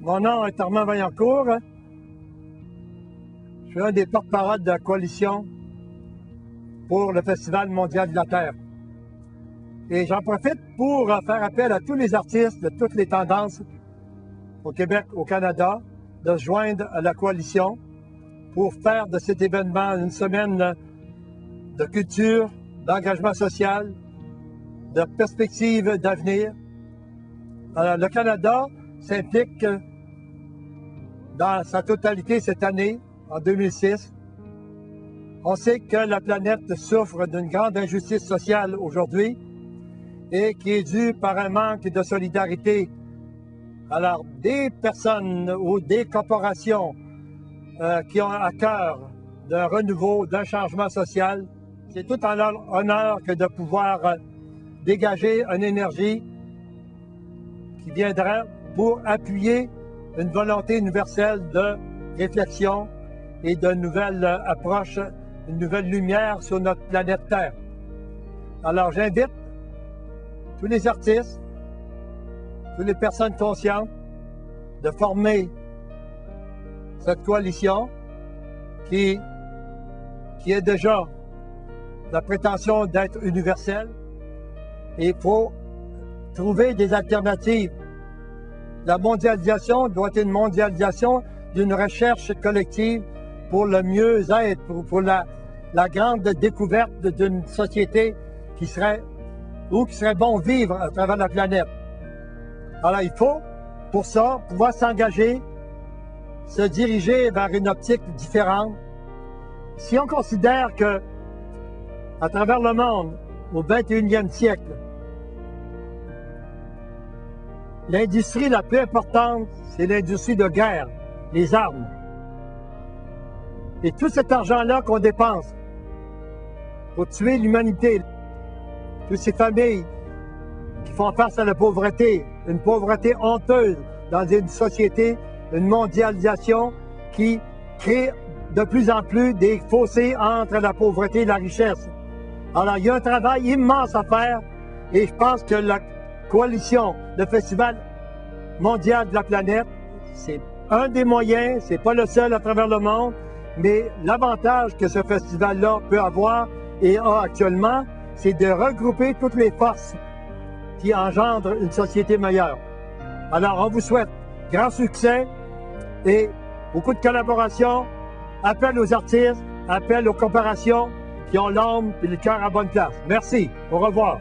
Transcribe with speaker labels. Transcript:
Speaker 1: Mon nom est Armand Vaillancourt. Je suis un des porte-parole de la coalition pour le Festival mondial de la Terre. Et j'en profite pour faire appel à tous les artistes de toutes les tendances au Québec, au Canada, de se joindre à la coalition pour faire de cet événement une semaine de culture, d'engagement social, de perspectives d'avenir. Alors, le Canada s'implique dans sa totalité cette année, en 2006. On sait que la planète souffre d'une grande injustice sociale aujourd'hui et qui est due par un manque de solidarité. Alors, des personnes ou des corporations qui ont à cœur d'un renouveau, d'un changement social, c'est tout en leur honneur que de pouvoir dégager une énergie qui viendra pour appuyer une volonté universelle de réflexion et de nouvelles approches, une nouvelle lumière sur notre planète Terre. Alors j'invite tous les artistes, toutes les personnes conscientes de former cette coalition qui est déjà la prétention d'être universelle. Et il faut trouver des alternatives. La mondialisation doit être une mondialisation d'une recherche collective pour le mieux-être, pour la grande découverte d'une société qui serait bon vivre à travers la planète. Alors il faut, pour ça, pouvoir s'engager, se diriger vers une optique différente. Si on considère que, à travers le monde, au 21e siècle, l'industrie la plus importante, c'est l'industrie de guerre, les armes. Et tout cet argent-là qu'on dépense pour tuer l'humanité, toutes ces familles qui font face à la pauvreté, une pauvreté honteuse dans une société, une mondialisation qui crée de plus en plus des fossés entre la pauvreté et la richesse. Alors, il y a un travail immense à faire et je pense que la coalition, le Festival mondial de la planète, c'est un des moyens, c'est pas le seul à travers le monde, mais l'avantage que ce festival-là peut avoir et a actuellement, c'est de regrouper toutes les forces qui engendrent une société meilleure. Alors, on vous souhaite grand succès et beaucoup de collaboration. Appel aux artistes, appel aux corporations qui ont l'âme et le cœur à bonne place. Merci. Au revoir.